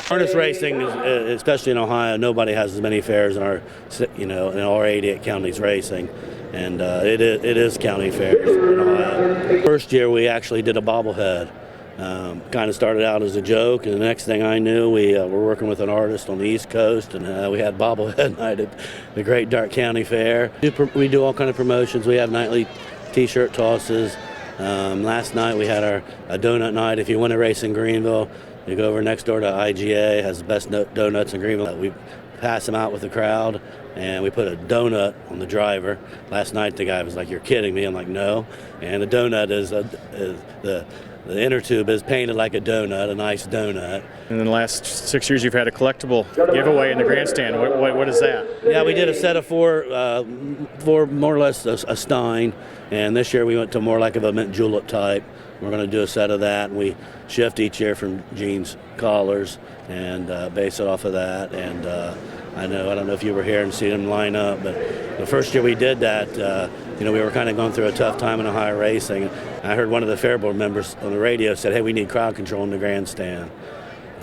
Harness racing, especially in Ohio, nobody has as many fairs in our, in our 88 counties racing, and it is county fairs in Ohio. First year we actually did a bobblehead. Kind of started out as a joke, and the next thing I knew, we were working with an artist on the East Coast, and we had bobblehead night at the Great Darke County Fair. We do all kind of promotions. We have nightly T-shirt tosses. Last night we had a donut night. If you want to race in Greenville, you go over next door to IGA, has the best donuts in Greenville. We pass them out with the crowd, and we put a donut on the driver. Last night the guy was like, "You're kidding me." I'm like, "No." And the donut is the inner tube is painted like a donut, a nice donut. And in the last 6 years, you've had a collectible giveaway in the grandstand. What is that? Yeah, we did a set of four more or less a Stein, and this year we went to more like of a mint julep type. We're going to do a set of that, and we shift each year from Gene's collars and base it off of that. And I don't know if you were here and see them line up, but the first year we did that, we were kind of going through a tough time in Ohio racing. I heard one of the fair board members on the radio said, "Hey, we need crowd control in the grandstand."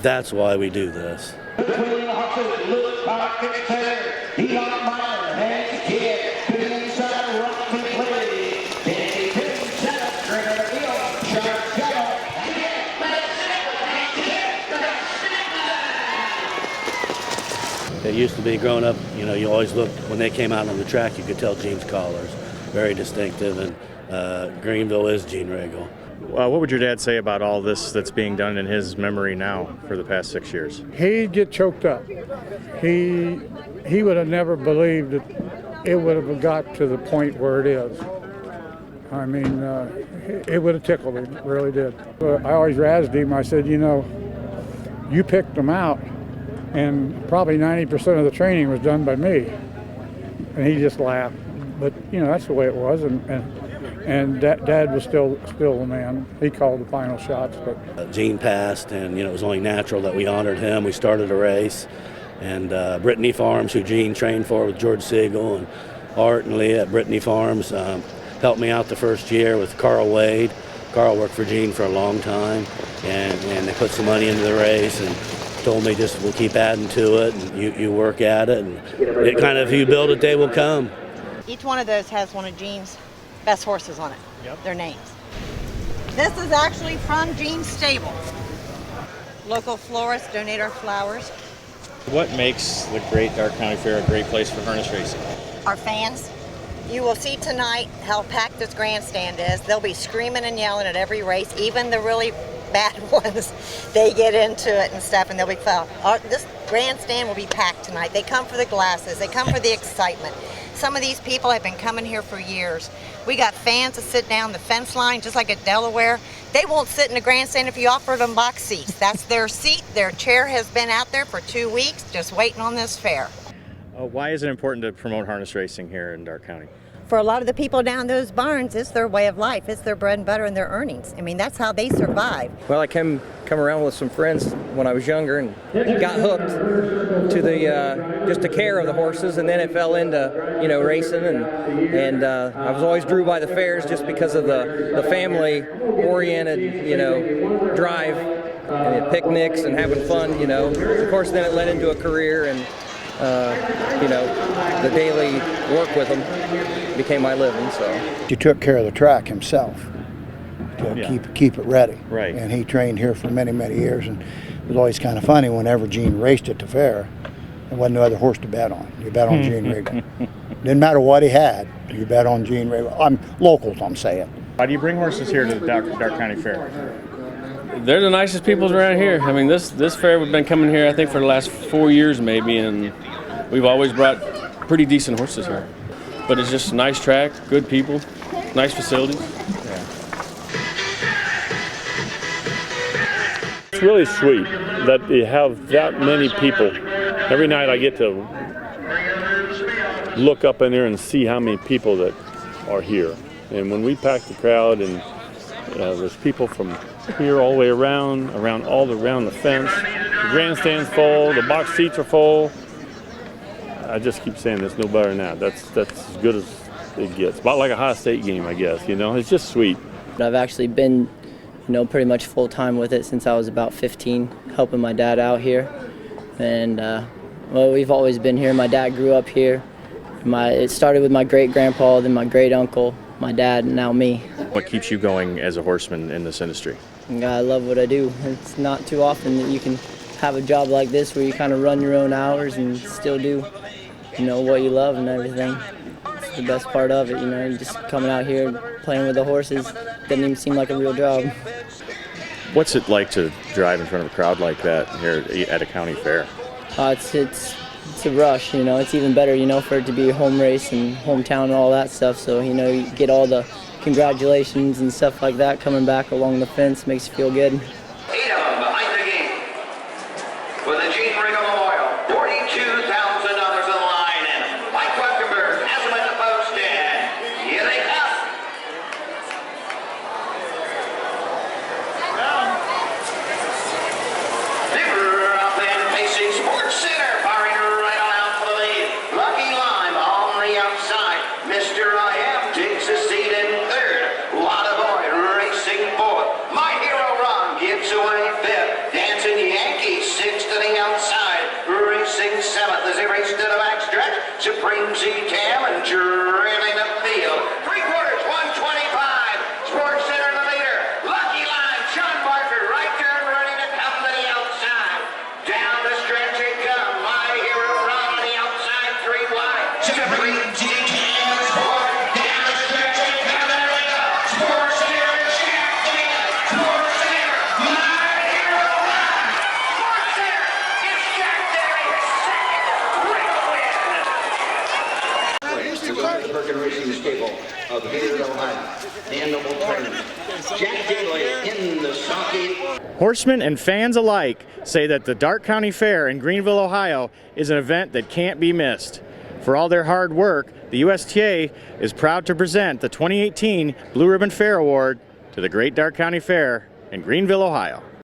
That's why we do this. It used to be growing up, you always looked, when they came out on the track, you could tell Gene's collars. Very distinctive, and Greenville is Gene Riegle. What would your dad say about all this that's being done in his memory now for the past 6 years? He'd get choked up. He would have never believed that it would have got to the point where it is. I mean, it would have tickled him, it really did. I always razzed him. I said, you picked them out, and probably 90% of the training was done by me. And he just laughed. But, that's the way it was, and Dad was still the man. He called the final shots. But Gene passed, and, it was only natural that we honored him. We started a race, and Brittany Farms, who Gene trained for with George Siegel, and Art and Leah at Brittany Farms, helped me out the first year with Carl Wade. Carl worked for Gene for a long time, and they put some money into the race, and told me just we'll keep adding to it, and you work at it, and it kind of, if you build it, they will come. Each one of those has one of Gene's best horses on it, Yep. Their names. This is actually from Gene's stable. Local florists donate our flowers. What makes the Great Darke County Fair a great place for harness racing? Our fans. You will see tonight how packed this grandstand is. They'll be screaming and yelling at every race, even the really bad ones. They get into it and stuff, and they'll be fun. This grandstand will be packed tonight. They come for the glasses. They come for the excitement. Some of these people have been coming here for years. We got fans that sit down the fence line, just like at Delaware. They won't sit in the grandstand if you offer them box seats. That's their seat. Their chair has been out there for 2 weeks, just waiting on this fair. Why is it important to promote harness racing here in Darke County? For a lot of the people down those barns, it's their way of life. It's their bread and butter and their earnings. I mean, that's how they survive. Well, I come around with some friends when I was younger and got hooked to the just the care of the horses, and then it fell into racing, and I was always drew by the fairs just because of the family oriented drive and picnics and having fun. Of course, then it led into a career, and the daily work with them became my living. So he took care of the track himself to keep it ready. Right. And he trained here for many years, and it was always kind of funny whenever Gene raced at the fair, there wasn't no other horse to bet on. You bet on Gene Riegle. Didn't matter what he had, you bet on Gene Riegle. I'm saying. Why do you bring horses here to the Darke County Fair? They're the nicest people around here. I mean, this fair, we've been coming here, I think, for the last 4 years maybe, and we've always brought pretty decent horses here. But it's just a nice track, good people, nice facilities. Yeah. It's really sweet that you have that many people. Every night I get to look up in there and see how many people that are here. And when we pack the crowd, and there's people from here all the way around the fence. The grandstand's full, the box seats are full. I just keep saying there's no better than that. That's as good as it gets. About like a high state game, I guess. It's just sweet. I've actually been, pretty much full time with it since I was about 15. helping my dad out here. And well, we've always been here. My dad grew up here. It started with my great-grandpa, then my great-uncle, my dad, and now me. What keeps you going as a horseman in this industry? I love what I do. It's not too often that you can have a job like this where you kind of run your own hours and still do, what you love and everything. It's the best part of it, just coming out here playing with the horses doesn't even seem like a real job. What's it like to drive in front of a crowd like that here at a county fair? It's a rush, It's even better, for it to be a home race and hometown and all that stuff. So, you get all the congratulations and stuff like that coming back along the fence. Makes you feel good. 8 of them behind the gate. With the Gene Riegle Memorial, $42,000 in line, and Mike Weckenberg has them at the post stand. Here they come. They're up and facing Sports Center, firing right on out for the lead. Lucky Lime on the outside. Mr. I Am takes a seat in third. Boy racing fourth. My Hero Ron gives away fifth. Dancing Yankee sixth to the outside. Racing seventh as he races to the back stretch. Supreme Z-Tam and trailing the field. 3/4, 125. Sports Center the leader. Lucky Line, Sean Barker right there and ready to come to the outside. Down the stretch it comes. My Hero Ron on the outside, 3 wide. Supreme Z-Tam is fourth. Down the stretch it comes. There we go. Sports Center champion. Sports Center, my Hero Ron. Sports Center is Jack Derry, his second Riegle win. To go to the Burkett Racing Stable of Greenville, Ohio. The annual tournament. Jack Daly in the socket. Horsemen and fans alike say that the Darke County Fair in Greenville, Ohio is an event that can't be missed. For all their hard work, the USTA is proud to present the 2018 Blue Ribbon Fair Award to the Great Darke County Fair in Greenville, Ohio.